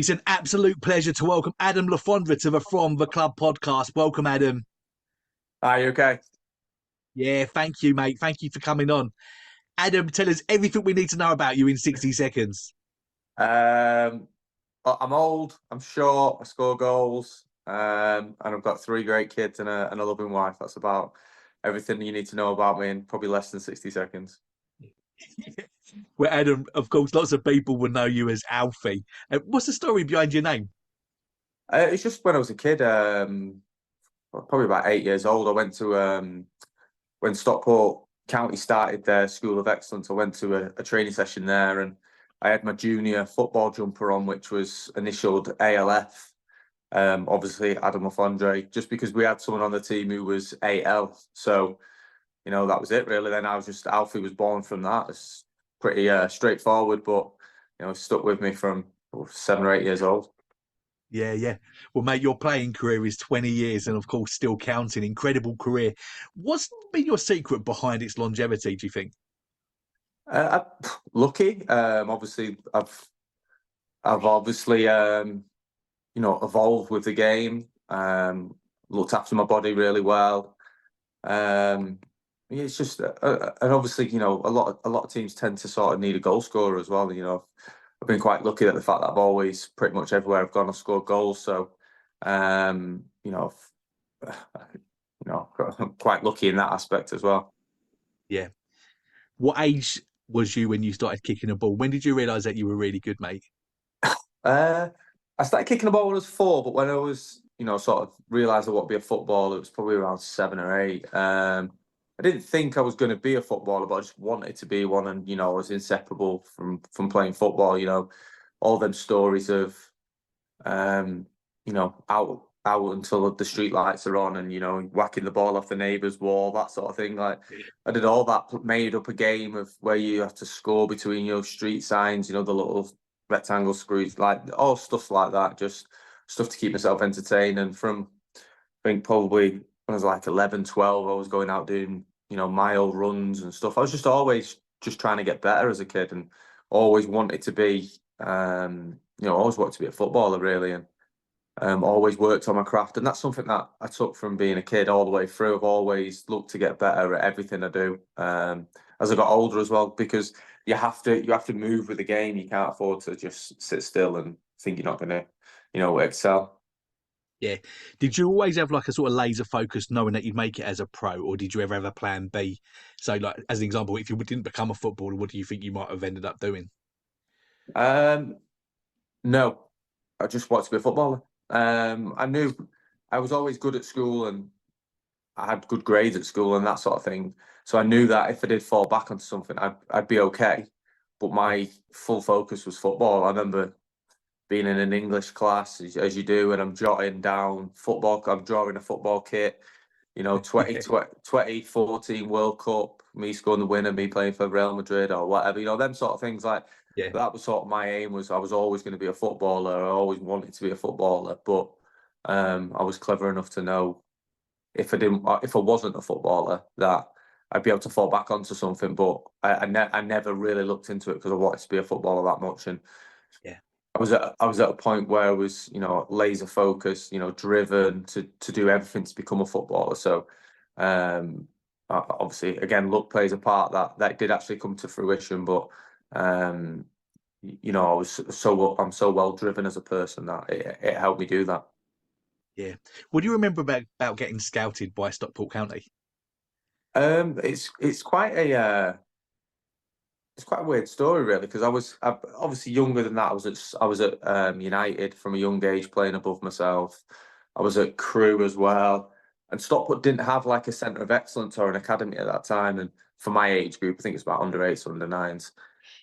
It's an absolute pleasure to welcome Adam Fondre to the From the Club podcast. Welcome, Adam. Are you okay? Yeah, thank you, mate. Thank you for coming on. Adam, tell us everything we need to know about you in 60 seconds. Um, I'm old, I'm short, I score goals, and I've got three great kids and a loving wife. That's about everything you need to know about me in probably less than 60 seconds. Well, Adam, of course, lots of people will know you as Alfie. What's the story behind your name? It's just when I was a kid, probably about 8 years old, I went to when Stockport County started their School of Excellence. I went to a training session there, and I had my junior football jumper on, which was initialed ALF. Obviously Adam Fondre, just because we had someone on the team who was AL. So, that was it really. Then Alfie was born from that. It's pretty straightforward, but it stuck with me from 7 or 8 years old. Yeah, yeah. Well, mate, your playing career is 20 years and, of course, still counting. Incredible career. What's been your secret behind its longevity, do you think? Lucky. Obviously, I've obviously evolved with the game. Looked after my body really well. Um, yeah, it's just, and obviously, a lot of teams tend to sort of need a goal scorer as well. I've been quite lucky at the fact that I've always, pretty much everywhere I've gone, I've scored goals. So, um, you know, I'm quite lucky in that aspect as well. Yeah. What age was you when you started kicking a ball? When did you realise that you were really good, mate? Uh, I started kicking the ball when I was 4, but when I was, sort of realised I wanted to be a footballer, it was probably around 7 or 8. I didn't think I was going to be a footballer, but I just wanted to be one, and I was inseparable from playing football. All them stories of, um, out until the street lights are on, and whacking the ball off the neighbour's wall, that sort of thing. Like, I did all that, made up a game of where you have to score between your street signs, the little rectangle screws, like all stuff like that, just stuff to keep myself entertained. And from, I think, probably when I was like 11, 12, I was going out doing, mile runs and stuff. I was just always just trying to get better as a kid, and always wanted to be, always wanted to be a footballer really. And always worked on my craft, and that's something that I took from being a kid all the way through. I've always looked to get better at everything I do. As I got older as well, because you have to move with the game. You can't afford to just sit still and think you're not going to, excel. Yeah. Did you always have like a sort of laser focus knowing that you'd make it as a pro, or did you ever have a plan B? So, like, as an example, if you didn't become a footballer, what do you think you might have ended up doing? Um, no, I just wanted to be a footballer. I knew I was always good at school, and I had good grades at school and that sort of thing. So I knew that if I did fall back onto something, I'd be okay. But Yeah. my full focus was football. I remember being in an English class, as you do, and I'm jotting down football. I'm drawing a football kit. 2014 World Cup, me scoring the winner, me playing for Real Madrid or whatever. Them sort of things. Like, Yeah. that was sort of my aim. Was I was always going to be a footballer. I always wanted to be a footballer, but I was clever enough to know if I wasn't a footballer, that I'd be able to fall back onto something. But I never really looked into it because I wanted to be a footballer that much. And Yeah. I was at a point where I was, laser focused, driven to do everything to become a footballer. So, obviously, again, luck plays a part. That did actually come to fruition. But um, I'm so well driven as a person that it helped me do that. Yeah. What do you remember about getting scouted by Stockport County? It's quite a weird story, really, because I'm obviously younger than that. I was at United from a young age, playing above myself. I was at Crewe as well, and Stockport didn't have like a centre of excellence or an academy at that time. And for my age group, I think it's about under eights, under nines.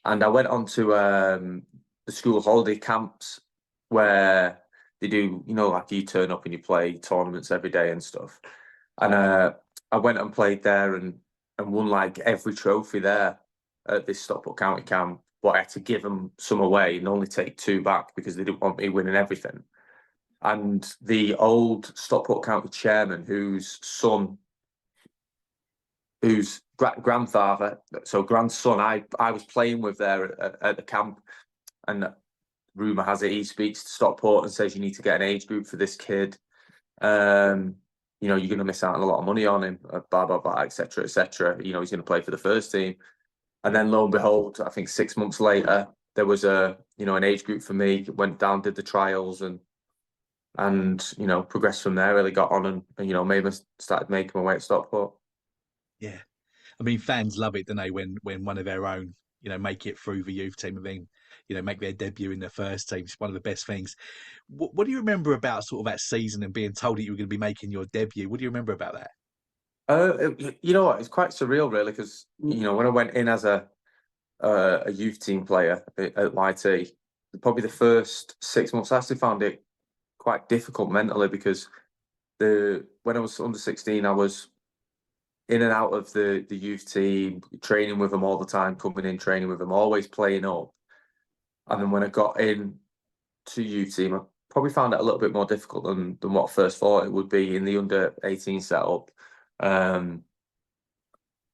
And I went on to the school holiday camps where they do, like, you turn up and you play tournaments every day and stuff. And I went and played there, and won like every trophy there at this Stockport County camp, but I had to give them some away and only take 2 back because they didn't want me winning everything. And the old Stockport County chairman, whose grandfather, so grandson, I was playing with there at the camp, and rumor has it he speaks to Stockport and says you need to get an age group for this kid. You know, you're going to miss out on a lot of money on him, blah blah blah, etc. etc. You know, he's going to play for the first team, and then lo and behold, I think 6 months later there was an age group for me. Went down, did the trials, and progressed from there. Really got on and maybe started making my way at Stockport. Yeah. I mean, fans love it, don't they, when one of their own, make it through the youth team and then, make their debut in the first team. It's one of the best things. What do you remember about sort of that season and being told that you were going to be making your debut? What do you remember about that? You know what? It's quite surreal, really, because when I went in as a youth team player at YT, probably the first 6 months, I actually found it quite difficult mentally because when I was under 16, I was in and out of the youth team, training with them all the time, coming in, training with them, always playing up. And then when I got in to youth team, I probably found it a little bit more difficult than what I first thought it would be in the under 18 setup. Um,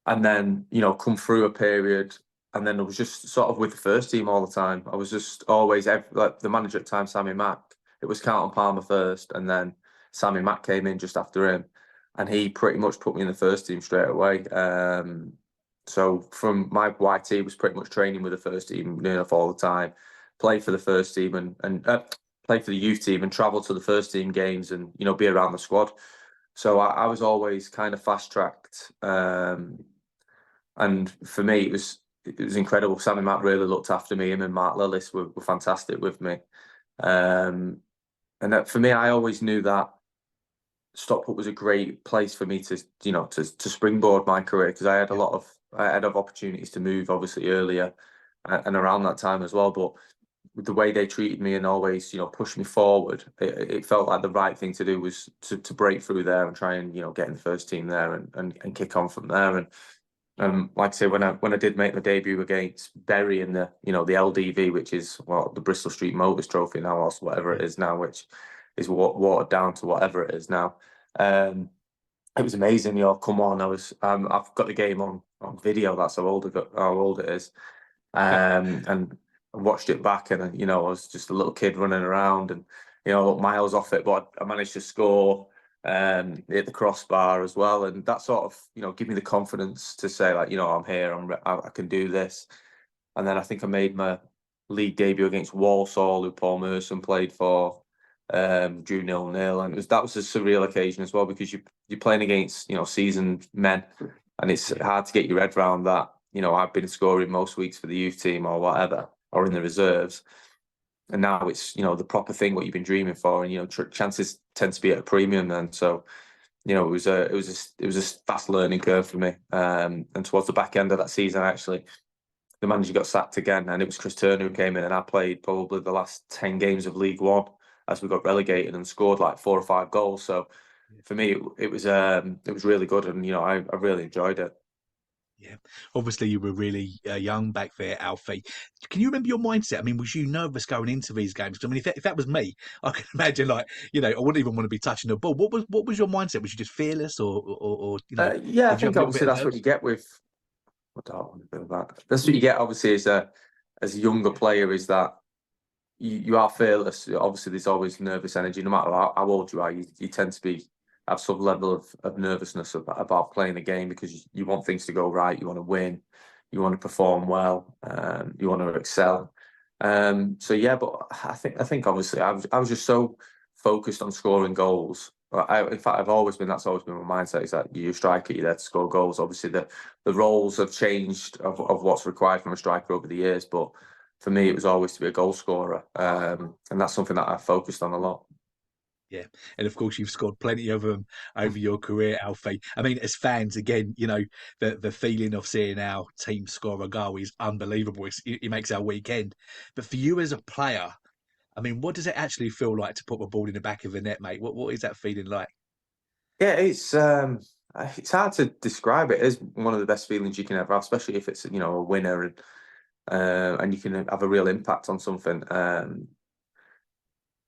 and then, come through a period. And then I was just sort of with the first team all the time. I was just always, like the manager at the time, Sammy Mack, it was Carlton Palmer first. And then Sammy Mack came in just after him. And he pretty much put me in the first team straight away. So from my YT was pretty much training with the first team near enough all the time, play for the first team and play for the youth team and travel to the first team games and be around the squad. So I was always kind of fast tracked. And for me, it was incredible. Sammy Mack really looked after me. Him and Mark Lillis were fantastic with me. And for me, I always knew that Stockport was a great place for me to springboard my career because I had of opportunities to move obviously earlier and around that time as well. But with the way they treated me and always pushed me forward, it felt like the right thing to do was to break through there and try and get in the first team there and kick on from there. And like I say, when I did make my debut against Bury in the the LDV, which is the Bristol Street Motors Trophy now, or whatever it is now, which is watered down to whatever it is now. It was amazing. Come on, I've got the game on video. That's how old it is. And I watched it back, and I was just a little kid running around, and miles off it, but I managed to score. Hit the crossbar as well, and that sort of give me the confidence to say like I'm here, I can do this. And then I think I made my league debut against Walsall, who Paul Merson played for, drew 0-0, and that was a surreal occasion as well because you're playing against seasoned men, and it's hard to get your head around that. I've been scoring most weeks for the youth team or whatever, or in the reserves. And now it's the proper thing, what you've been dreaming for, and chances tend to be at a premium then. So it was a fast learning curve for me. And towards the back end of that season, actually, the manager got sacked again, and it was Chris Turner who came in, and I played probably the last 10 games of League One as we got relegated and scored like 4 or 5 goals. So for me, it was really good, and I really enjoyed it. Yeah, obviously you were really young back there, Alfie. Can you remember your mindset? I mean, was you nervous going into these games? 'Cause, I mean, if that was me, I can imagine like I wouldn't even want to be touching the ball. What was your mindset? Was you just fearless, or Yeah, I did you have think a little bit obviously of that's what nerves? you get with. What do I want to do about? That's what you get obviously as a younger player is that you are fearless. Obviously, there's always nervous energy, no matter how old you are. You tend to have some level of nervousness about playing the game because you want things to go right. You want to win. You want to perform well. You want to excel. So yeah, but I think obviously I was just so focused on scoring goals. In fact, that's always been my mindset is that you're a striker, you're there to score goals. Obviously, the roles have changed of what's required from a striker over the years, but for me, it was always to be a goal scorer, and that's something that I focused on a lot. Yeah, and of course you've scored plenty of them over your career, Alfie. I mean, as fans, again, the feeling of seeing our team score a goal is unbelievable. It makes our weekend. But for you as a player, I mean, what does it actually feel like to put the ball in the back of the net, mate? What is that feeling like? Yeah, it's hard to describe it. It is one of the best feelings you can ever have, especially if it's a winner and you can have a real impact on something.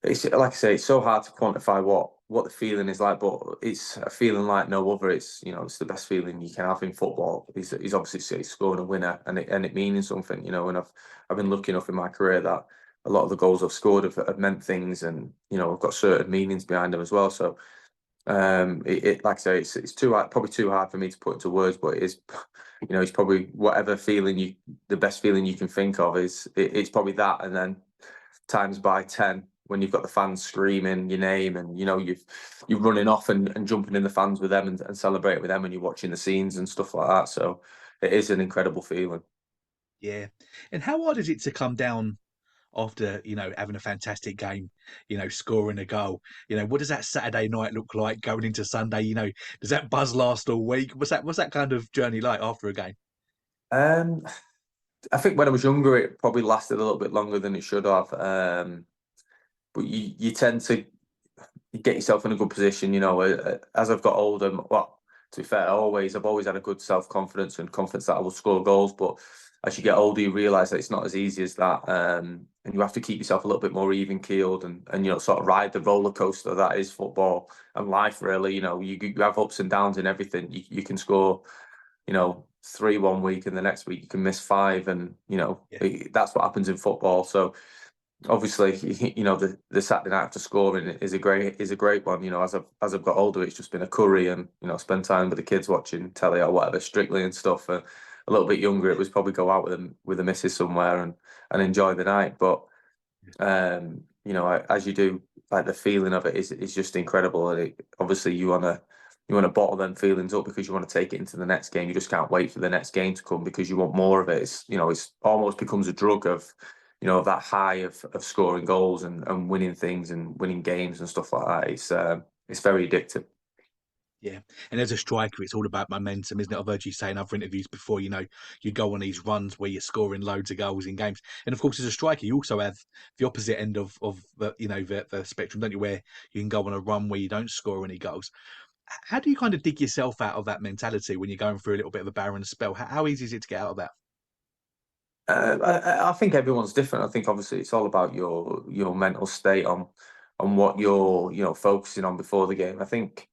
It's like I say, it's so hard to quantify what the feeling is like, but it's a feeling like no other. It's the best feeling you can have in football. He's obviously scoring a winner and it meaning something. And I've been lucky enough in my career that a lot of the goals I've scored have meant things, and I've got certain meanings behind them as well. So like I say, it's too hard, probably too hard for me to put into words, but it is, it's probably whatever feeling the best feeling you can think of it's probably that, and then times by 10 when you've got the fans screaming your name, and you're running off and jumping in the fans with them and celebrating with them, and you're watching the scenes and stuff like that. So it is an incredible feeling. Yeah. And how hard is it to come down after, having a fantastic game, scoring a goal? What does that Saturday night look like going into Sunday? Does that buzz last all week? What's that kind of journey like after a game? Um, I think when I was younger, it probably lasted a little bit longer than it should have. But you tend to get yourself in a good position, as I've got older. Well, to be fair, I've always had a good self-confidence and confidence that I will score goals. But as you get older, you realise that it's not as easy as that, and you have to keep yourself a little bit more even keeled, and sort of ride the roller coaster that is football and life. Really, you have ups and downs in everything. You can score, three one week, and the next week you can miss five, and Yeah, that's what happens in football. So obviously, the Saturday night after scoring is a great one. As I've got older, it's just been a curry, and spend time with the kids watching telly or whatever, Strictly and stuff. A little bit younger, it was probably go out with the missus somewhere and enjoy the night. But as you do, like the feeling of it is just incredible. And obviously, you want to bottle them feelings up because you want to take it into the next game. You just can't wait for the next game to come because you want more of it. It's almost becomes a drug of that high of scoring goals and winning things and winning games and stuff like that. It's very addictive. yeah. And as a striker, it's all about momentum, isn't it? I've heard you say in other interviews before, you go on these runs where you're scoring loads of goals in games. And of course, as a striker, you also have the opposite end of the spectrum, don't you, where you can go on a run where you don't score any goals. How do you kind of dig yourself out of that mentality when you're going through a little bit of a barren spell? How easy is it to get out of that? I think everyone's different. I think obviously it's all about your mental state on what you're focusing on before the game. I think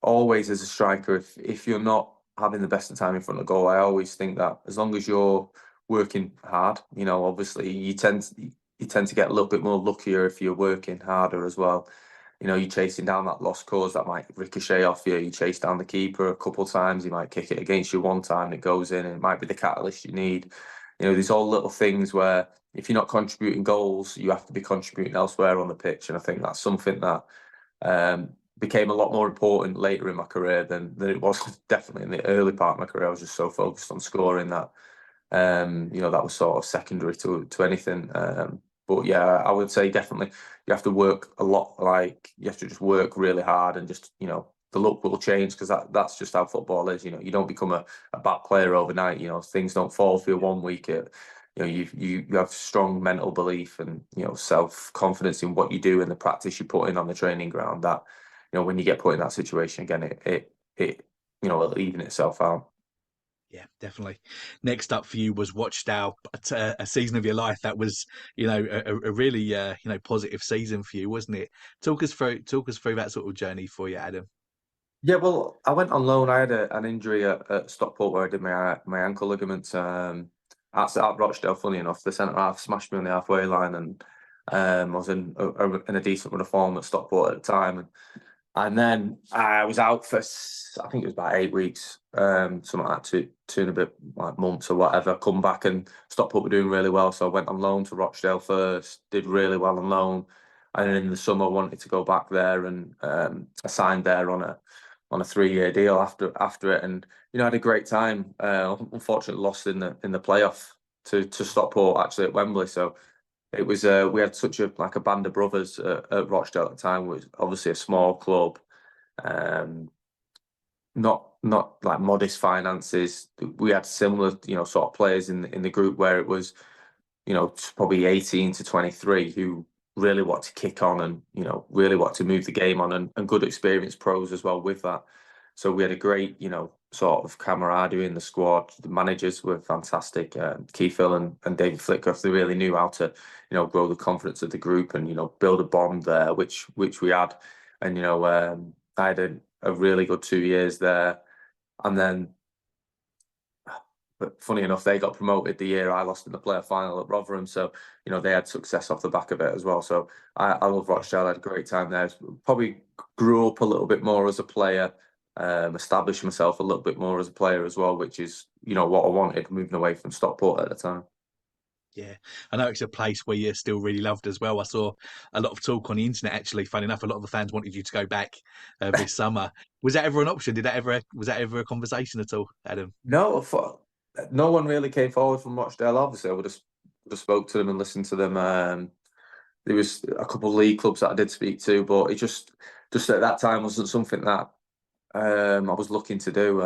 always as a striker, if you're not having the best of time in front of goal, I always think that as long as you're working hard, obviously you tend to get a little bit more luckier if you're working harder as well. You're chasing down that lost cause that might ricochet off you. You chase down the keeper a couple of times, he might kick it against you one time, and it goes in, and it might be the catalyst you need. These all little things where if you're not contributing goals, you have to be contributing elsewhere on the pitch. And I think that's something that became a lot more important later in my career than it was definitely in the early part of my career. I was just so focused on scoring that that was sort of secondary to anything. But yeah, I would say definitely you have to work a lot. Like you have to just work really hard, and just the luck will change because that's just how football is. You don't become a bad player overnight. Things don't fall for you one week. You have strong mental belief and self confidence in what you do and the practice you put in on the training ground. That when you get put in that situation again, it'll even itself out. Yeah, definitely. Next up for you was Watchdale, a season of your life that was, a really, positive season for you, wasn't it? Talk us through that sort of journey for you, Adam. Yeah, well, I went on loan. I had an injury at Stockport where I did my ankle ligaments. At Rochdale, funny enough, the centre half smashed me on the halfway line, and I was in a decent run of form at Stockport at the time, and then I was out for I think it was about 8 weeks, something like that, two and a bit like months or whatever. Come back and Stockport were doing really well, so I went on loan to Rochdale first. Did really well on loan, and then in the summer wanted to go back there, and I signed there on a 3-year deal after it, and I had a great time. Unfortunately, lost in the playoff to Stockport actually at Wembley. So it was we had such a band of brothers at Rochdale at the time. It was obviously a small club, um, not like modest finances. We had similar sort of players in the group where it was probably 18 to 23 who really want to kick on and really want to move the game on, and good experienced pros as well with that. So we had a great sort of camaraderie in the squad. The managers were fantastic. Keith Hill and David Flitcroft, they really knew how to grow the confidence of the group and build a bond there, which we had. And I had a really good 2 years there, and then but funny enough, they got promoted the year I lost in the playoff final at Rotherham. So, they had success off the back of it as well. So I love Yeah. Rochdale. I had a great time there. Probably grew up a little bit more as a player, established myself a little bit more as a player as well, which is, what I wanted moving away from Stockport at the time. Yeah, I know it's a place where you're still really loved as well. I saw a lot of talk on the internet. Actually, funny enough, a lot of the fans wanted you to go back this summer. Was that ever an option? Was that ever a conversation at all, Adam? No, no one really came forward from Rochdale. Obviously, I would have spoke to them and listened to them. There was a couple of league clubs that I did speak to, but it just at that time wasn't something that I was looking to do.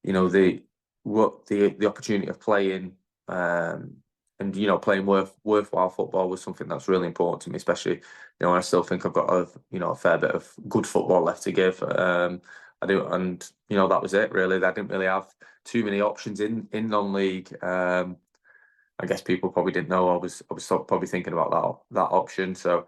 The the opportunity of playing and playing worthwhile football was something that's really important to me, especially I still think I've got a fair bit of good football left to give. I do, and that was it really. I didn't really have too many options in non-league. I guess people probably didn't know I was probably thinking about that option. So,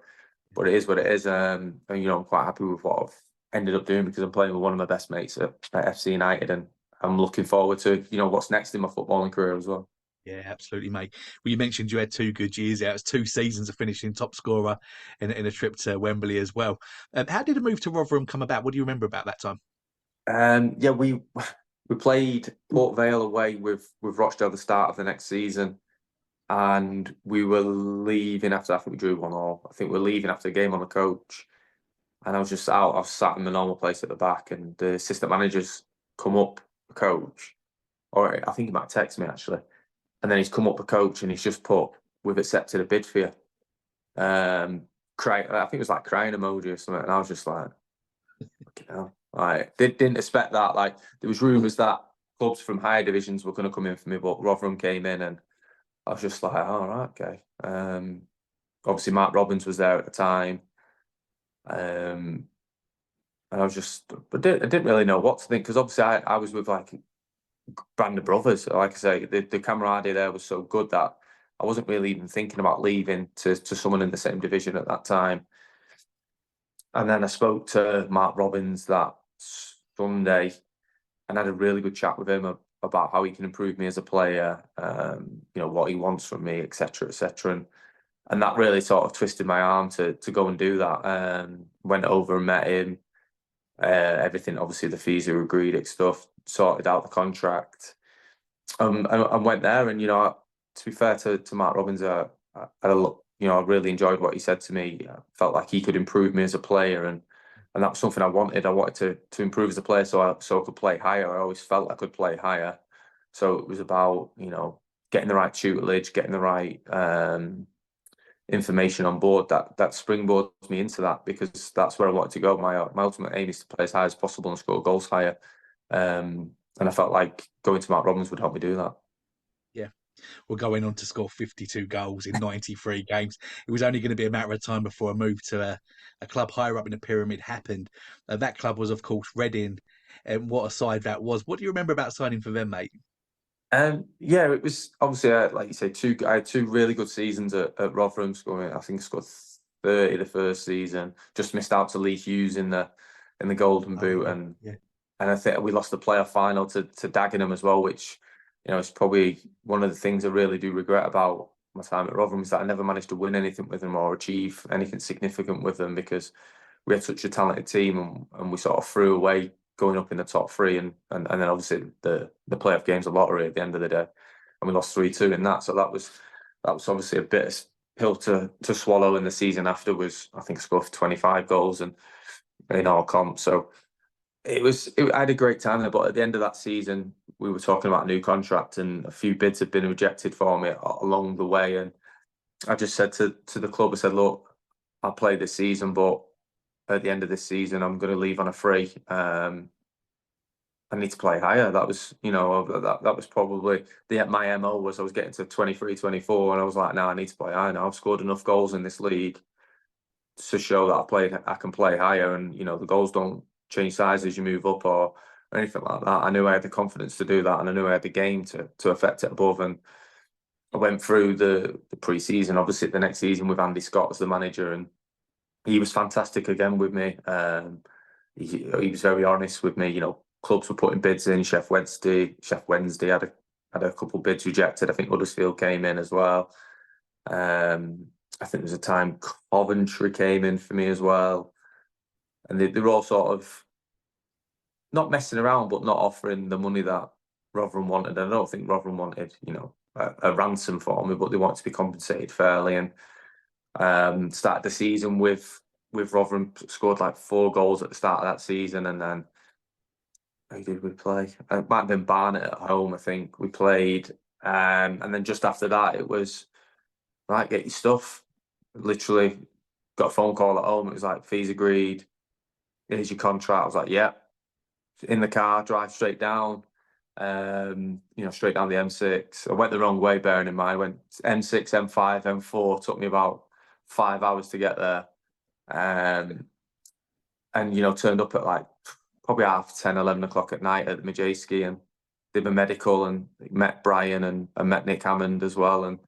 but it is what it is. And I'm quite happy with what I've ended up doing because I'm playing with one of my best mates at FC United, and I'm looking forward to what's next in my footballing career as well. Yeah, absolutely, mate. Well, you mentioned you had 2 good years out. It's 2 seasons of finishing top scorer in a trip to Wembley as well. How did the move to Rotherham come about? What do you remember about that time? Yeah, we played Port Vale away with Rochdale at the start of the next season, and we were leaving after. I think we drew 1-1. I think we are leaving after the game on the coach, and I was just out. I was sat in the normal place at the back, and the assistant managers come up the coach, or I think he might text me actually, and then he's come up the coach and he's just put, "We've accepted a bid for you." Cry. I think it was like crying emoji or something, and I was just like, "Fucking hell!" Like, didn't expect that. Like, there was rumours that clubs from higher divisions were going to come in for me, but Rotherham came in, and I was just like, "All right, okay." Obviously, Mark Robbins was there at the time. Um, And I was just, but I didn't really know what to think because obviously I was with like band of brothers. Like I say, the camaraderie there was so good that I wasn't really even thinking about leaving to someone in the same division at that time. And then I spoke to Mark Robbins that Sunday and had a really good chat with him about how he can improve me as a player, what he wants from me, etc., etc. And that really sort of twisted my arm to go and do that. Went over and met him. Everything, obviously, the fees are agreed, stuff, sorted out the contract, and went there. And to be fair to Mark Robbins, I really enjoyed what he said to me. I felt like he could improve me as a player, and that was something I wanted. I wanted to improve as a player, so I could play higher. I always felt I could play higher, so it was about getting the right tutelage, getting the right information on board that springboards me into that because that's where I wanted to go. My ultimate aim is to play as high as possible and score goals higher. And I felt like going to Mark Robbins would help me do that. Yeah. We're going on to score 52 goals in 93 games. It was only going to be a matter of time before a move to a club higher up in the pyramid happened. That club was, of course, Reading. And what a side that was. What do you remember about signing for them, mate? Yeah, it was obviously like you say, I had 2 really good seasons at Rotherham. Scoring, I think I scored 30 the first season. Just missed out to Lee Hughes in the Golden Oh, Boot, yeah. and Yeah. I think we lost the playoff final to Dagenham as well, which is probably one of the things I really do regret about my time at Rotherham is that I never managed to win anything with them or achieve anything significant with them because we had such a talented team and we sort of threw away going up in the top three and then obviously the playoff game's a lottery at the end of the day and we lost 3-2 in that, so that was obviously a bit of pill to swallow. In the season after was I think I scored 25 goals and in all comp, so I had a great time there, but at the end of that season, we were talking about a new contract, and a few bids had been rejected for me along the way. And I just said to the club, I said, "Look, I'll play this season, but at the end of this season, I'm going to leave on a free. I need to play higher." That was, that was probably my MO was I was getting to 23, 24, and I was like, "No, I need to play higher now. I've scored enough goals in this league to show that I can play higher, and the goals don't change size as you move up or anything like that." I knew I had the confidence to do that, and I knew I had the game to affect it above. And I went through the pre-season, obviously the next season with Andy Scott as the manager, and he was fantastic again with me. He was very honest with me. Clubs were putting bids in. Chef Wednesday had had a couple bids rejected. I think Huddersfield came in as well. I think there was a time Coventry came in for me as well, and they were all sort of not messing around, but not offering the money that Rotherham wanted. I don't think Rotherham wanted, a ransom for me, but they wanted to be compensated fairly. And started the season with Rotherham, scored like 4 goals at the start of that season, and then who did we play? It might have been Barnet at home, I think we played. And then just after that, it was right, get your stuff. Literally got a phone call at home. It was like, fees agreed. Here's your contract. I was like, yeah. In the car, drive straight down. Straight down the M6. I went the wrong way, bearing in mind. I went M6, M5, M4. Took me about 5 hours to get there. And turned up at like probably 10:30, 11 o'clock at night at the Majeski and did my medical and met Brian and met Nick Hammond as well and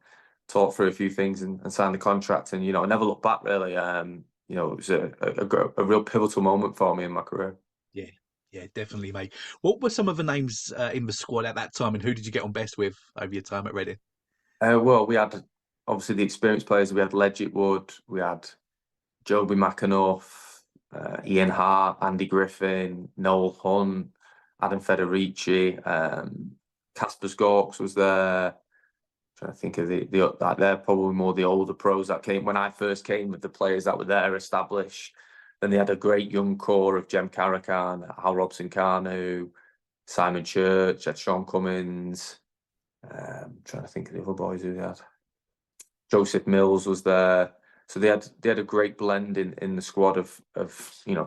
talked through a few things and signed the contract. And, I never looked back really. It was a real pivotal moment for me in my career. Yeah, yeah, definitely, mate. What were some of the names in the squad at that time, and who did you get on best with over your time at Reading? Well, we had obviously the experienced players. We had Legit Wood, we had Joby McAnuff, Ian Hart, Andy Griffin, Noel Hunt, Adam Federici, Casper Skorks was there. Trying to think of they're probably more the older pros that came when I first came with the players that were there established. Then they had a great young core of Jem Carrican, Al Robson Carnu, Simon Church, had Sean Cummins. Trying to think of the other boys who they had. Joseph Mills was there. So they had a great blend in the squad of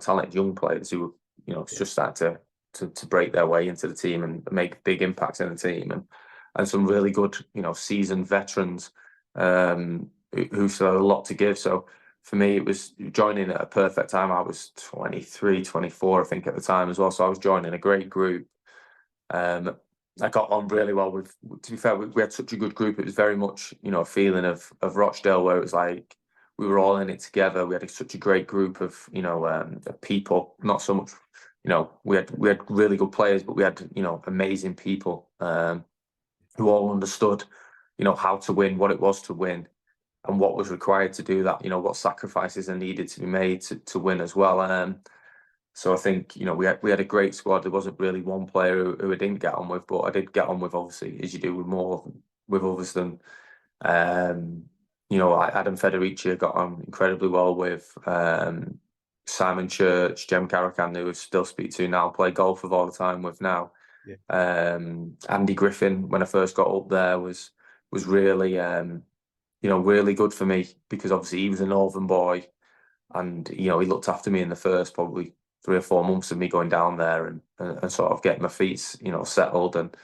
talented young players who were just starting to break their way into the team and make big impacts in the team and some really good seasoned veterans who still had a lot to give. So for me, it was joining at a perfect time. I was 23, 24, I think at the time as well. So I was joining a great group. I got on really well with. To be fair, we had such a good group. It was very much a feeling of Rochdale where it was like we were all in it together. We had such a great group of of people. Not so much, we had really good players, but we had amazing people who all understood how to win, what it was to win, and what was required to do that. What sacrifices are needed to be made to win as well. So I think we had a great squad. There wasn't really one player who I didn't get on with, but I did get on with, obviously, as you do with others than Adam Federici I got on incredibly well with. Simon Church, Jem Carrican, who I still speak to now, play golf with all the time with now. Yeah. Andy Griffin, when I first got up there, was really really good for me because obviously he was a northern boy, and he looked after me in the first probably 3 or 4 months of me going down there and sort of getting my feet settled. And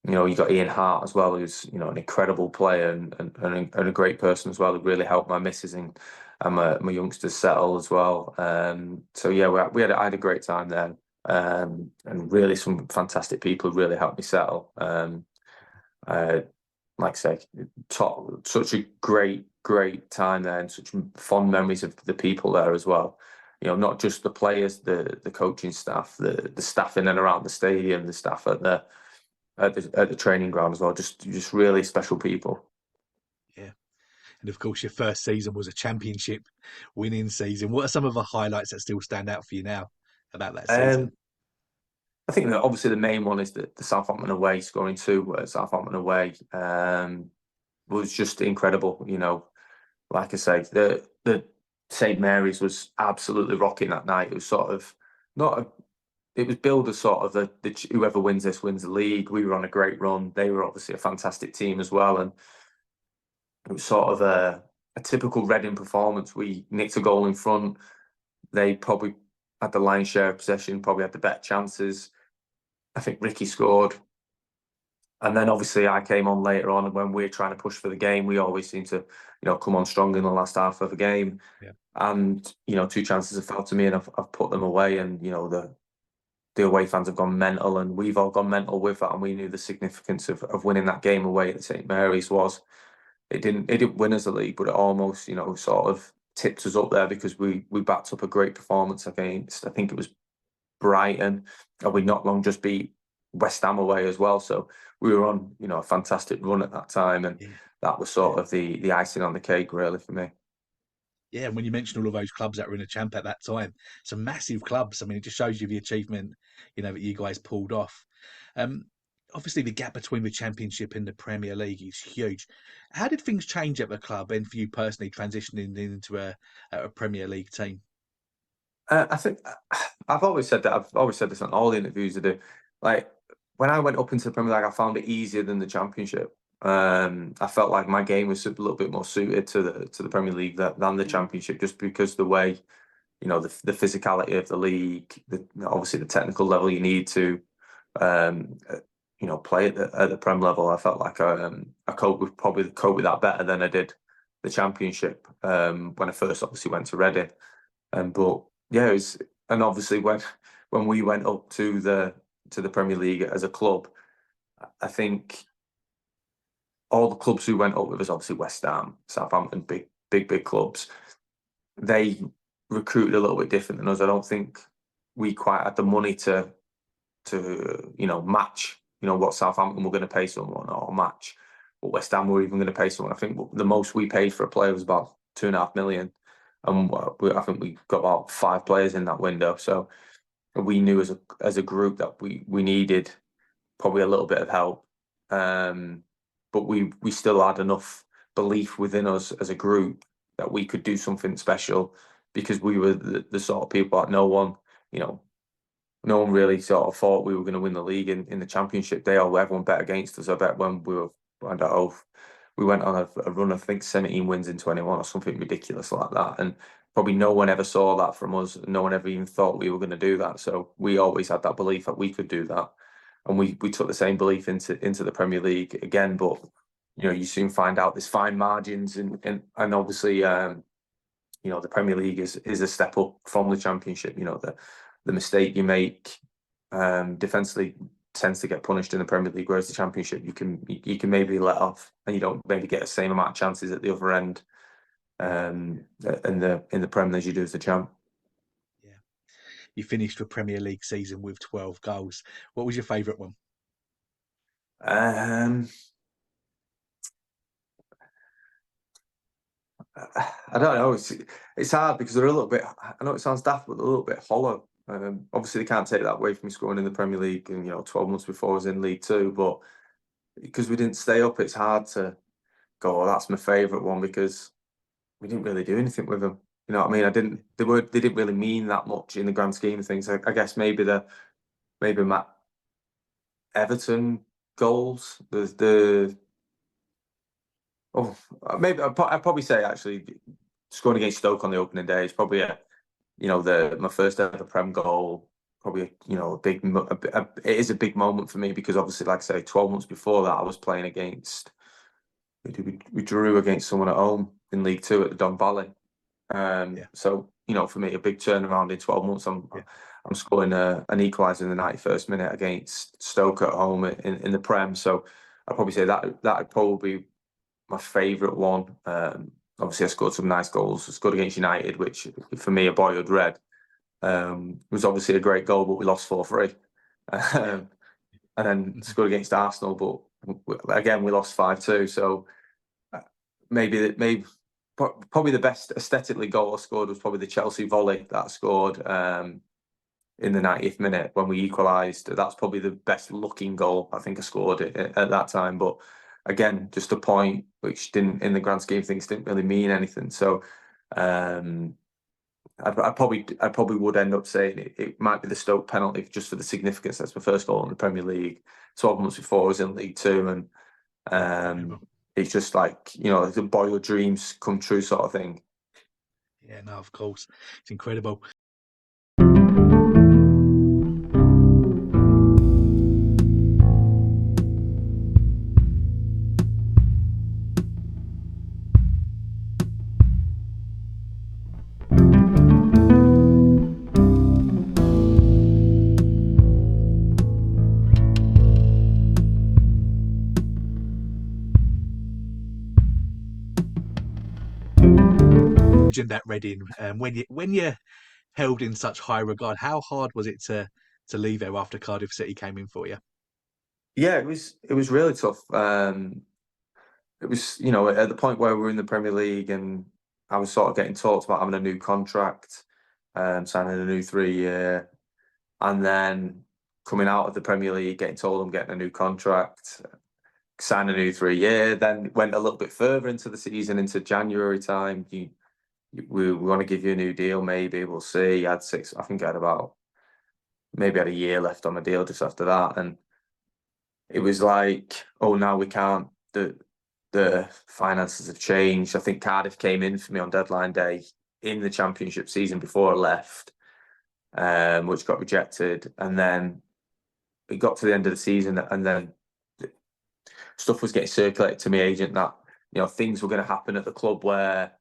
you got Ian Hart as well, who's an incredible player and a great person as well, who really helped my missus and my youngsters settle as well. So yeah, I had a great time there. And really some fantastic people who really helped me settle. Like I say, such a great time there and such fond memories of the people there as well. Not just the players, the coaching staff, the staff in and around the stadium, the staff at the training ground as well. Just really special people. Yeah. And of course, your first season was a championship winning season. What are some of the highlights that still stand out for you now about that season? I think that obviously the main one is the Southampton away, scoring 2 at Southampton away was just incredible. Like I say, the St Mary's was absolutely rocking that night. It was sort of it was billed as sort of the whoever wins this wins the league. We were on a great run. They were obviously a fantastic team as well, and it was sort of a typical Reading performance. We nicked a goal in front. They probably had the lion's share of possession, probably had the better chances. I think Ricky scored. And then obviously I came on later on, and when we're trying to push for the game, we always seem to, come on strong in the last half of the game. Yeah. And 2 chances have fell to me, and I've put them away. And the away fans have gone mental, and we've all gone mental with that. And we knew the significance of winning that game away at St Mary's was. It didn't win us the league, but it almost sort of tipped us up there because we backed up a great performance against, I think it was Brighton, and we not long just beat West Ham away as well. So we were on, a fantastic run at that time, and Yeah, that was yeah. sort of the icing on the cake, really, for me. Yeah, and when you mention all of those clubs that were in the champ at that time, some massive clubs. I mean, it just shows you the achievement, that you guys pulled off. Um, Obviously, the gap between the Championship and the Premier League is huge. How did things change at the club, and for you personally, transitioning into a Premier League team? I think I've always said that. I've always said this on all the interviews I do. Like when I went up into the Premier League, I found it easier than the Championship. I felt like my game was a little bit more suited to the Premier League than the Championship, just because the way the physicality of the league, obviously the technical level you need to play at the Prem level. I felt like I cope with that better than I did the Championship when I first obviously went to Reading. But yeah, it was, and obviously when we went up to the Premier League as a club, I think all the clubs who went up with us, obviously West Ham, Southampton, big clubs, they recruited a little bit different than us. I don't think we quite had the money to match what Southampton were going to pay someone, or match what West Ham were even going to pay someone. I think the most we paid for a player was about 2.5 million, and I think we got about 5 players in that window. So we knew as a group that we needed probably a little bit of help, but we still had enough belief within us as a group that we could do something special, because we were the sort of people that you know no one really sort of thought we were going to win the league in the Championship. Everyone bet against us. I bet when we went on a run of, I think, 17 wins in 21 or something ridiculous like that. And probably no one ever saw that from us. No one ever even thought we were going to do that. So we always had that belief that we could do that. And we took the same belief into the Premier League again. But you soon find out there's fine margins, and obviously the Premier League is a step up from the Championship. The mistake you make defensively tends to get punished in the Premier League, whereas the Championship you can maybe let off, and you don't maybe get the same amount of chances at the other end in the Premier as you do as the champ. Yeah, you finished the Premier League season with 12 goals. What was your favourite one? Um, I don't know. It's hard because they're a little bit. I know it sounds daft, but they're a little bit hollow. Obviously, they can't take that away from me scoring in the Premier League, and 12 months before I was in League Two. But because we didn't stay up, it's hard to go, "Oh, that's my favourite one," because we didn't really do anything with them. You know what I mean? I didn't. They didn't really mean that much in the grand scheme of things. I guess maybe Matt Everton goals. The oh maybe I'd probably say actually scoring against Stoke on the opening day is probably the my first ever Prem goal. Probably a big it is a big moment for me, because obviously, like I say, 12 months before that I was playing against we drew against someone at home in League Two at the Don Valley. Yeah, So for me, a big turnaround in 12 months. yeah, I'm scoring an equaliser in the 91st minute against Stoke at home in the Prem. So I'd probably say that'd probably be my favourite one. Obviously, I scored some nice goals. I scored against United, which for me, a boyhood red, was obviously a great goal, but we lost 4-3. yeah. And then scored against Arsenal, but again we lost 5-2. So maybe probably the best aesthetically goal I scored was probably the Chelsea volley that I scored in the 90th minute when we equalised. That's probably the best looking goal I think I scored at that time. But again, just a point which didn't, in the grand scheme of things, didn't really mean anything. So I probably would end up saying it might be the Stoke penalty, just for the significance. That's my first goal in the Premier League. 12 months before I was in League Two, and Incredible. it's just like the boyhood dreams come true sort of thing. Yeah, no, of course. It's incredible. Mentioned that Reading, when you held in such high regard, how hard was it to leave there after Cardiff City came in for you? Yeah, it was really tough. It was, at the point where we were in the Premier League and I was sort of getting talked about having a new contract, signing a new 3 year, and then coming out of the Premier League, getting told I'm getting a new contract, sign a new 3 year, then went a little bit further into the season, into January time. We want to give you a new deal, maybe we'll see. I had six, I think I had about maybe had a year left on the deal just after that, and it was like, oh, now we can't. The finances have changed. I think Cardiff came in for me on deadline day in the Championship season before I left, which got rejected, and then it got to the end of the season, and then stuff was getting circulated to my agent that things were going to happen at the club where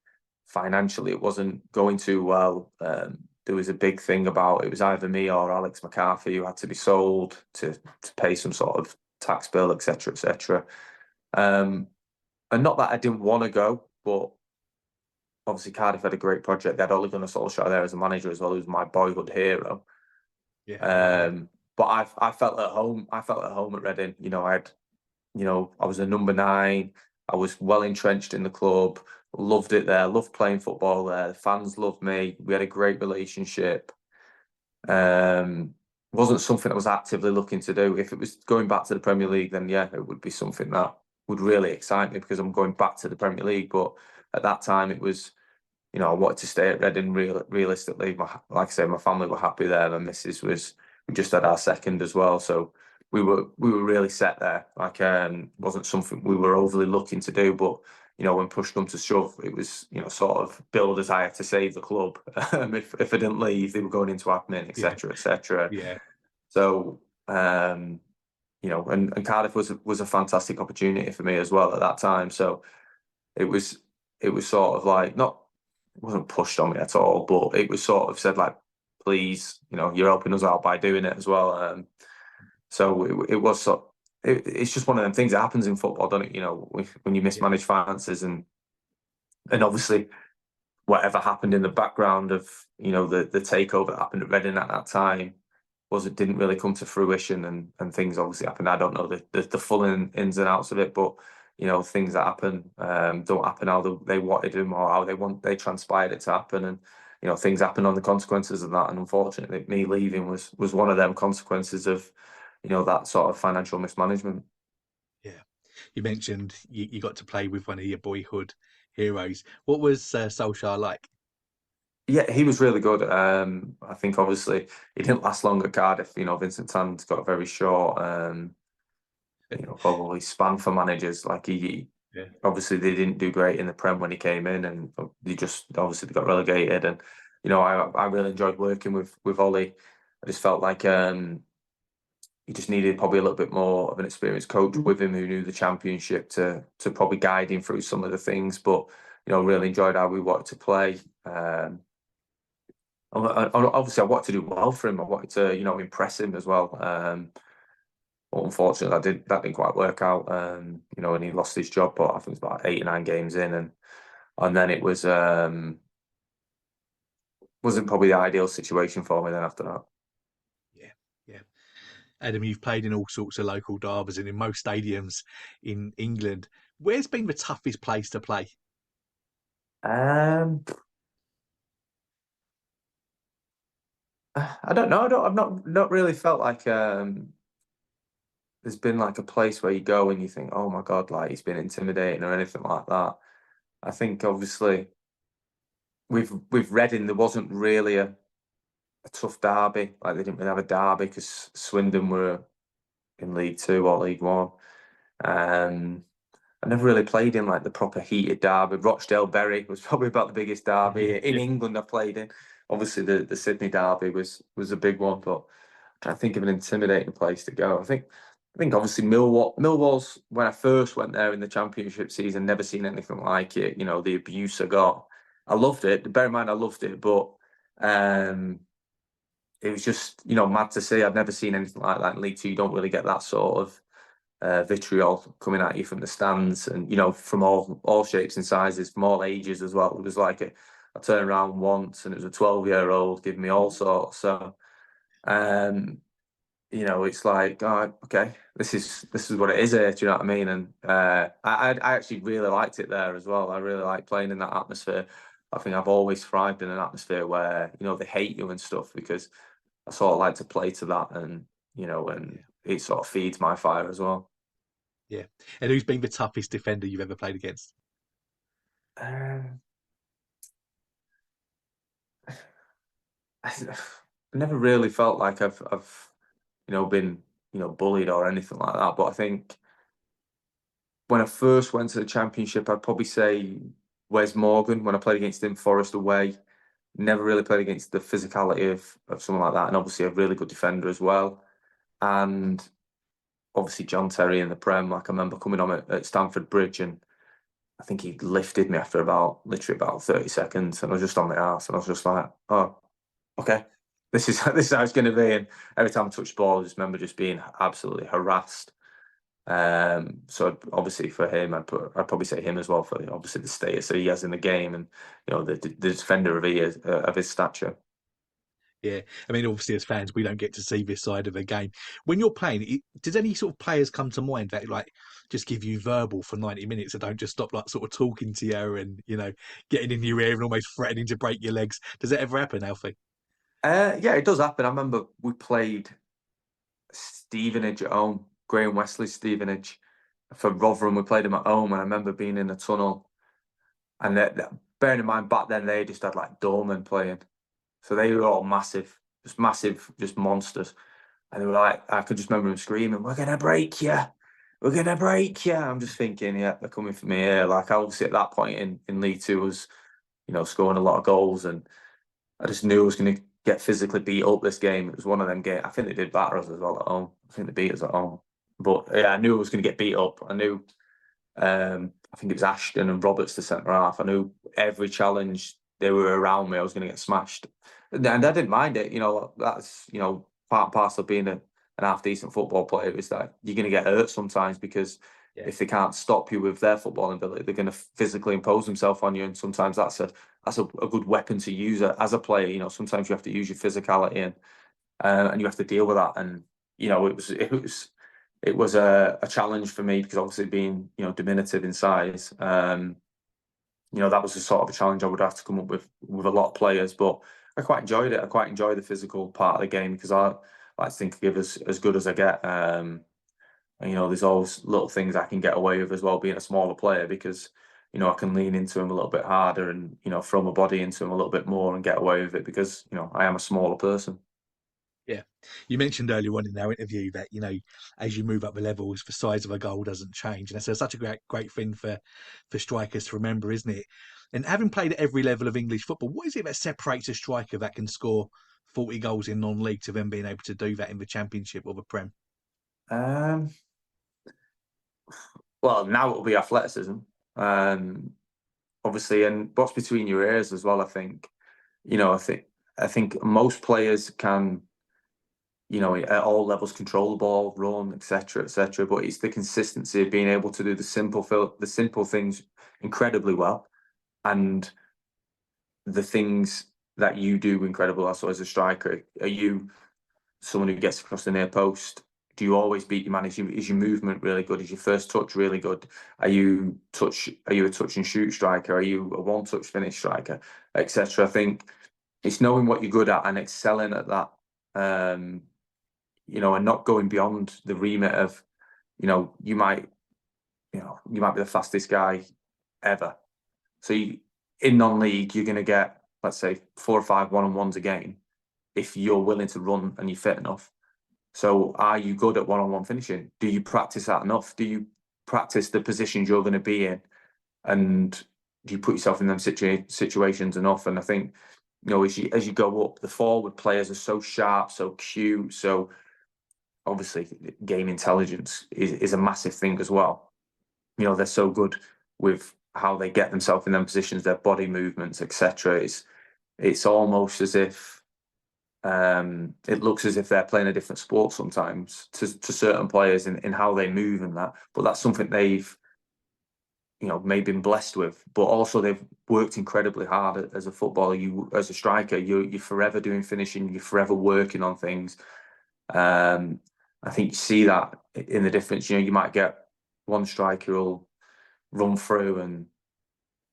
financially it wasn't going too well. There was a big thing about it was either me or Alex McCarthy who had to be sold to pay some sort of tax bill, etc., etc. And not that I didn't want to go, but obviously Cardiff had a great project. They had Ole Gunnar Solskjaer there as a manager as well, who's my boyhood hero. Yeah. But I felt at home. I felt at home at Reading. I was a number 9. I was well entrenched in the club. Loved it there. Loved playing football there. The fans loved me. We had a great relationship. Wasn't something I was actively looking to do. If it was going back to the Premier League, then yeah, it would be something that would really excite me because I'm going back to the Premier League. But at that time, it was, I wanted to stay at Reading. Realistically, like I say, my family were happy there. My missus was. We just had our second as well, so we were really set there. Like, wasn't something we were overly looking to do, but when push come to shove, it was sort of build as I had to save the club. If I didn't leave, they were going into admin, Yeah. etc., etc. Yeah. So, and Cardiff was a fantastic opportunity for me as well at that time. So it was sort of like not it wasn't pushed on me at all, but it was sort of said like, please, you're helping us out by doing it as well. So it was it's just one of them things that happens in football, don't it? When you Yeah. mismanage finances and obviously whatever happened in the background of the takeover that happened at Reading at that time it didn't really come to fruition and things obviously happened. I don't know the full ins and outs of it, but things that happen don't happen how they wanted them or how they transpired it to happen, and things happen on the consequences of that. And unfortunately, me leaving was one of them consequences of that sort of financial mismanagement. Yeah. You mentioned you got to play with one of your boyhood heroes. What was Solskjaer like? Yeah, he was really good. I think obviously he didn't last long at Cardiff. Vincent Tan's got a very short, probably span for managers. Like he Yeah. obviously they didn't do great in the Prem when he came in, and they just obviously they got relegated. And I really enjoyed working with Ollie. I just felt like he just needed probably a little bit more of an experienced coach with him who knew the Championship to probably guide him through some of the things. But really enjoyed how we wanted to play. Obviously, I wanted to do well for him. I wanted to, impress him as well. But unfortunately, that didn't quite work out. And he lost his job. But I think it was about 8 or 9 games in, and then it wasn't probably the ideal situation for me. Then after that, Yeah. Yeah. Adam, you've played in all sorts of local derbies and in most stadiums in England. Where's been the toughest place to play? I don't know. I've not really felt like there's been like a place where you go and you think, oh my god, like he's been intimidating or anything like that. I think obviously with Reading there wasn't really a tough derby. Like they didn't really have a derby because Swindon were in League Two or League One. Um, I never really played in like the proper heated derby. Rochdale Bury was probably about the biggest derby in Yeah. England I've played in. Obviously the Sydney derby was a big one, but I'm trying to think of an intimidating place to go. I think obviously Millwall's when I first went there in the Championship season, never seen anything like it. The abuse I got. I loved it. Bear in mind I loved it, but um it was just mad to see. I'd never seen anything like that in League Two. You don't really get that sort of vitriol coming at you from the stands, and from all shapes and sizes, from all ages as well. It was like I turned around once and it was a 12-year-old giving me all sorts. So um, it's like, oh, okay, this is what it is here. Do you know what I mean? And I actually really liked it there as well. I really like playing in that atmosphere. I think I've always thrived in an atmosphere where they hate you and stuff because I sort of like to play to that, and and Yeah, it sort of feeds my fire as well. yeah. And who's been the toughest defender you've ever played against? Um, I never really felt like I've been bullied or anything like that. But I think when I first went to the championship, I'd probably say Wes Morgan when I played against him, Forest away. Never really played against the physicality of someone like that, and obviously a really good defender as well. And obviously John Terry in the Prem. Like I remember coming on at Stamford Bridge, and I think he lifted me after literally about 30 seconds, and I was just on my ass, and I was just like, oh, okay, this is this is how it's going to be. And every time I touched the ball, I just remember just being absolutely harassed. So obviously for him, I'd probably say him as well for obviously the status that he has in the game, and the defender of his stature. Yeah, I mean, obviously, as fans, we don't get to see this side of the game. When you're playing, does any sort of players come to mind that like just give you verbal for 90 minutes and don't just stop like sort of talking to you and getting in your ear and almost threatening to break your legs? Does that ever happen, Alfie? Yeah, it does happen. I remember we played Stevenage at home, Graham Wesley's Stevenage for Rotherham. We played him at home, and I remember being in a tunnel. And bearing in mind back then they just had like doormen playing, so they were all massive, just monsters. And they were like, I could just remember them screaming, "We're gonna break you, we're gonna break you." I'm just thinking, yeah, they're coming for me here. Like obviously at that point in League Two was, scoring a lot of goals, and I just knew I was going to get physically beat up this game. It was one of them games. I think they did batter us as well at home. I think they beat us at home. But yeah, I knew I was going to get beat up. I knew I think it was Ashton and Roberts, the centre half. I knew every challenge they were around me, I was going to get smashed, and I didn't mind it. That's part and parcel of being an half decent football player is that you're going to get hurt sometimes because Yeah, if they can't stop you with their footballing ability, they're going to physically impose themselves on you, and sometimes that's a good weapon to use as a player. Sometimes you have to use your physicality and you have to deal with that. And it was a challenge for me because obviously being diminutive in size, that was the sort of a challenge I would have to come up with a lot of players. But I quite enjoyed it. I quite enjoy the physical part of the game because I like to think I give as good as I get. And there's always little things I can get away with as well being a smaller player because I can lean into him a little bit harder and throw my body into him a little bit more and get away with it because I am a smaller person. yeah. You mentioned earlier on in our interview that as you move up the levels, the size of a goal doesn't change, and that's such a great thing for strikers to remember, isn't it? And having played at every level of English football, what is it that separates a striker that can score 40 goals in non-league to then being able to do that in the Championship or the Prem? Um, well, now it'll be athleticism. Um, Obviously, and what's between your ears as well. I think, I think most players can, at all levels control the ball, run, etc., etc. But it's the consistency of being able to do the simple things incredibly well, and the things that you do incredibly well. So as a striker, are you someone who gets across the near post? Do you always beat your man? Is your movement really good? Is your first touch really good? Are you a touch and shoot striker? Are you a one touch finish striker, etc.? I think it's knowing what you're good at and excelling at that. Um, and not going beyond the remit of, you might, be the fastest guy ever. So in non-league, you're going to get, let's say, 4 or 5 one-on-ones a game if you're willing to run and you're fit enough. So are you good at one-on-one finishing? Do you practice that enough? Do you practice the positions you're going to be in? And do you put yourself in them situations enough? And I think, as you go up, the forward players are so sharp, so cute. So obviously game intelligence is a massive thing as well. They're so good with how they get themselves in them positions, their body movements, etc. It's almost as if it looks as if they're playing a different sport sometimes to certain players in how they move and that. But that's something they've maybe been blessed with. But also they've worked incredibly hard as a footballer. You as a striker, you're forever doing finishing. You're forever working on things. Um, I think you see that in the difference. You might get one striker who'll run through and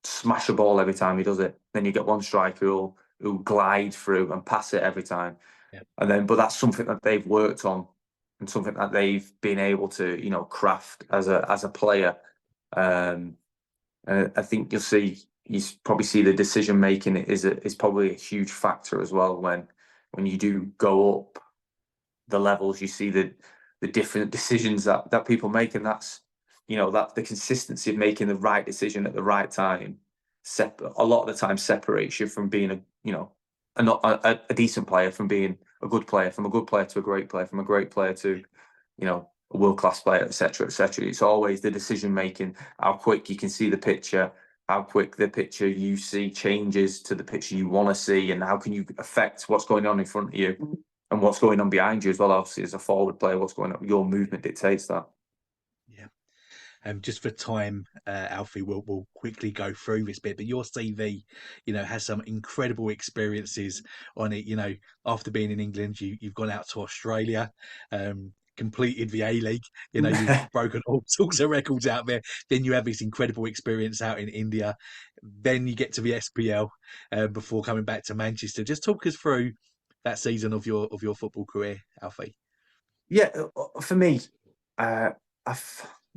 smash a ball every time he does it. Then you get one striker who'll glide through and pass it every time. Yeah, And then, but that's something that they've worked on and something that they've been able to, craft as a player. Um, and I think you probably see the decision making is probably a huge factor as well when you do go up the levels, you see the different decisions that people make, and that's that the consistency of making the right decision at the right time. A lot of the time separates you from being a decent player from being a good player, from a good player to a great player, from a great player to a world class player, etc., etc. It's always the decision making, how quick you can see the picture, how quick the picture you see changes to the picture you want to see, and how can you affect what's going on in front of you and what's going on behind you as well. Obviously, as a forward player, what's going on, your movement dictates that. yeah. Just for time, Alfie, we'll quickly go through this bit. But your CV, has some incredible experiences on it. After being in England, you've gone out to Australia, completed the A League. You've broken all sorts of records out there. Then you have this incredible experience out in India. Then you get to the SPL before coming back to Manchester. Just talk us through that season of your football career, Alfie. Yeah, for me, uh,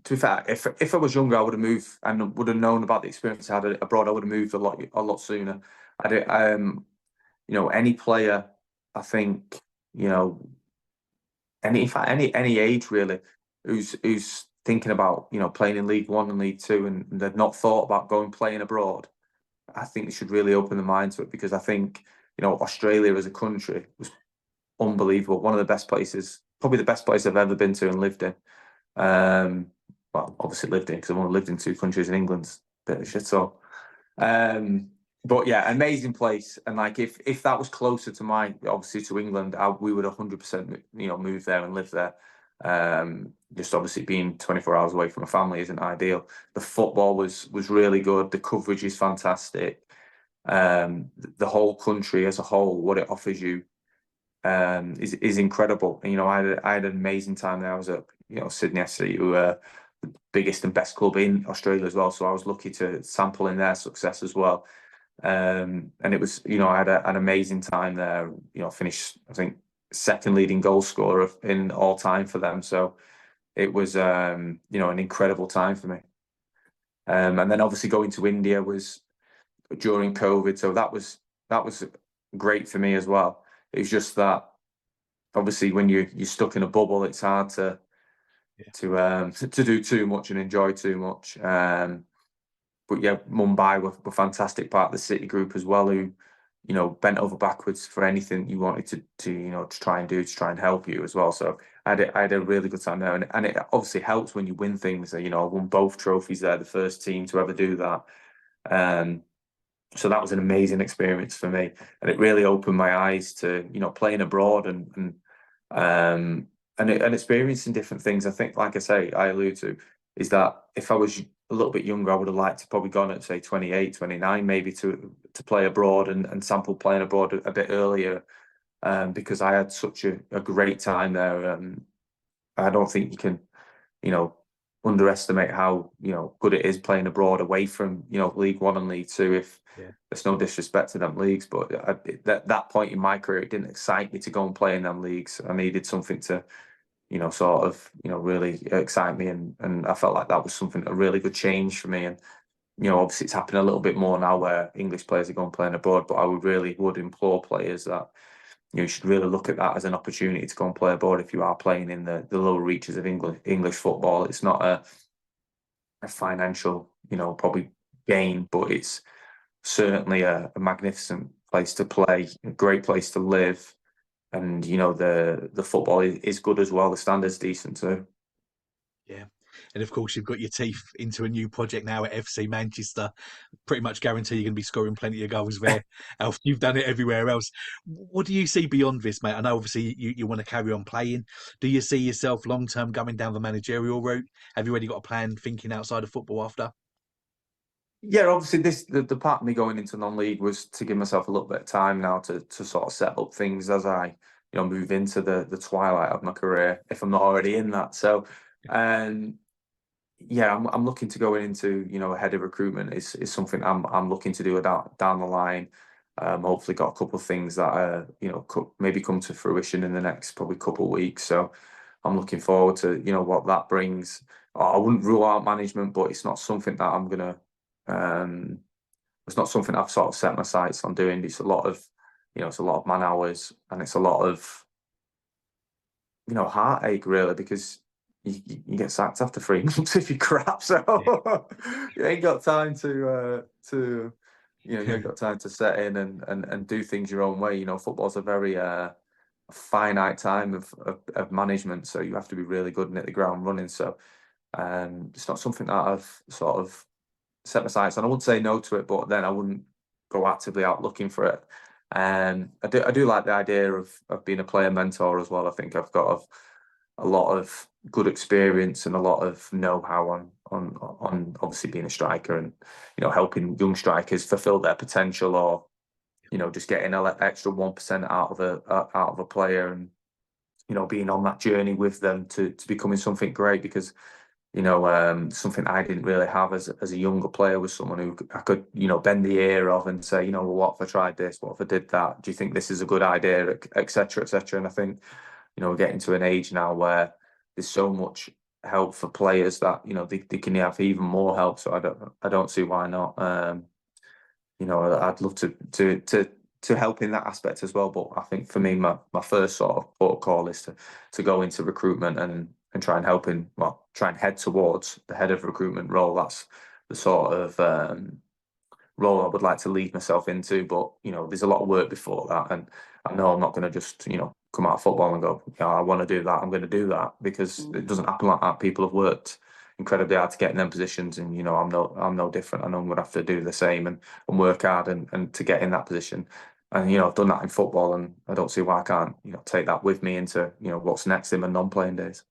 to be fair, if I was younger, I would have moved and would have known about the experience I had abroad. I would have moved a lot sooner. I did, any player, I think, you know, any in fact any age really, who's thinking about playing in League One and League Two, and they've not thought about going playing abroad. I think they should really open their mind to it, because I think Australia as a country was unbelievable. One of the best places, probably the best place I've ever been to and lived in. Um, well, obviously lived in, because I've only lived in two countries in England. Bit of shit, so. But yeah, amazing place. And like, if that was closer to obviously to England, we would 100% move there and live there. Just obviously being 24 hours away from a family isn't ideal. The football was really good. The coverage is fantastic. The whole country as a whole, what it offers you, is incredible. And, I had an amazing time there. I was at Sydney FC, who are the biggest and best club in Australia as well. So I was lucky to sample in their success as well. And it was, I had an amazing time there. Finished, I think, second leading goal scorer in all time for them. So it was, an incredible time for me. And then obviously going to India was during COVID, so that was great for me as well. It was just that obviously when you're stuck in a bubble, it's hard to Yeah, to do too much and enjoy too much. But yeah, Mumbai were fantastic part of the City group as well, who bent over backwards for anything you wanted to try and do to try and help you as well. So I had a really good time there, and it obviously helps when you win things. I won both trophies there, the first team to ever do that. Um, so that was an amazing experience for me, and it really opened my eyes to playing abroad and experiencing different things. I think, like I say, I allude to, is that if I was a little bit younger, I would have liked to probably gone at say 28, 29, maybe to play abroad and sample playing abroad a bit earlier, because I had such a great time there. I don't think you can you know, underestimate how good it is playing abroad away from League One and League Two. If yeah, there's no disrespect to them leagues, but at that point in my career, it didn't excite me to go and play in them leagues. I needed something to sort of really excite me, and I felt like that was something a really good change for me. And obviously it's happening a little bit more now where English players are going playing abroad. But I would implore players that you should really look at that as an opportunity to go and play abroad if you are playing in the lower reaches of English football. It's not a financial, probably gain, but it's certainly a magnificent place to play, a great place to live, and the football is good as well. The standards decent too. yeah. And of course, you've got your teeth into a new project now at FC Manchester. Pretty much guarantee you're going to be scoring plenty of goals there. Alf, you've done it everywhere else. What do you see beyond this, mate? I know obviously you want to carry on playing. Do you see yourself long term going down the managerial route? Have you already got a plan thinking outside of football after? Yeah, obviously the part of me going into non-league was to give myself a little bit of time now to sort of set up things as I move into the twilight of my career if I'm not already in that. So, um, yeah, I'm looking to go into, a head of recruitment is something I'm looking to do down the line. Hopefully got a couple of things that maybe come to fruition in the next probably couple of weeks. So I'm looking forward to, what that brings. I wouldn't rule out management, but it's not something that I'm gonna it's not something I've sort of set my sights on doing. It's a lot of man hours, and it's a lot of, heartache really, because you get sacked after 3 months if you crap. So you ain't got time you ain't got time to set in and do things your own way. Football's a very finite time of management, so you have to be really good and hit the ground running. So it's not something that I've sort of set my sights on. I wouldn't say no to it, but then I wouldn't go actively out looking for it. I do like the idea of being a player mentor as well. I think I've got a lot of good experience and a lot of know-how on obviously being a striker, and helping young strikers fulfill their potential, or just getting an extra 1% out of a player, and being on that journey with them to becoming something great. Because something I didn't really have as a younger player was someone who I could, bend the ear of and say, well, what if I tried this? What if I did that? Do you think this is a good idea? Etc. Etc. And I think, we're getting to an age now where there's so much help for players that, they can have even more help. So I don't see why not. I'd love to help in that aspect as well. But I think for me, my first sort of protocol is to go into recruitment and try and try and head towards the head of recruitment role. That's the sort of role I would like to lead myself into. But there's a lot of work before that, and I know I'm not going to just come out of football and go, I want to do that. I'm going to do that, because it doesn't happen like that. People have worked incredibly hard to get in them positions, and I'm no different. I know I'm going to have to do the same and work hard and to get in that position. And I've done that in football, and I don't see why I can't take that with me into what's next in my non-playing days.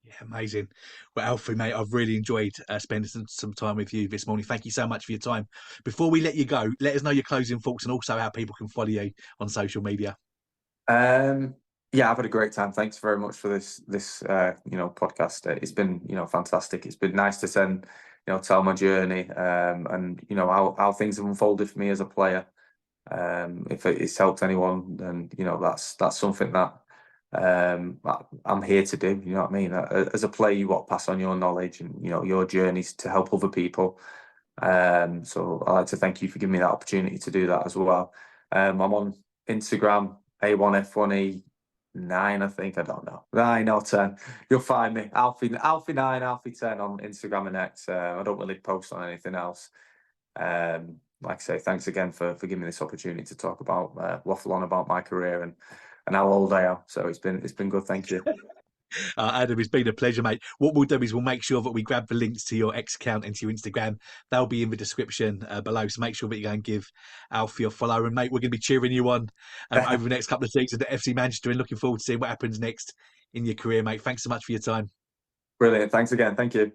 Yeah, amazing. Well, Alfie, mate, I've really enjoyed spending some time with you this morning. Thank you so much for your time. Before we let you go, let us know your closing thoughts and also how people can follow you on social media. Um, yeah, I've had a great time. Thanks very much for this podcast. It's been fantastic. It's been nice to tell my journey, and how things have unfolded for me as a player. If it's helped anyone, then that's something that I'm here to do. You know what I mean? As a player, you want to pass on your knowledge and your journeys to help other people. So I'd like to thank you for giving me that opportunity to do that as well. I'm on Instagram, A1F1E9, I think. I don't know. 9 or 10. You'll find me. Alfie9, Alfie10 on Instagram and X. I don't really post on anything else. Like I say, thanks again for giving me this opportunity to talk about waffle on about my career and how old I am. So it's been good. Thank you. Adam, it's been a pleasure, mate. What we'll do is we'll make sure that we grab the links to your X account and to your Instagram. They'll be in the description below. So make sure that you go and give Alfie a follow. And, mate, we're going to be cheering you on over the next couple of seasons at FC Manchester, and looking forward to seeing what happens next in your career, mate. Thanks so much for your time. Brilliant. Thanks again. Thank you.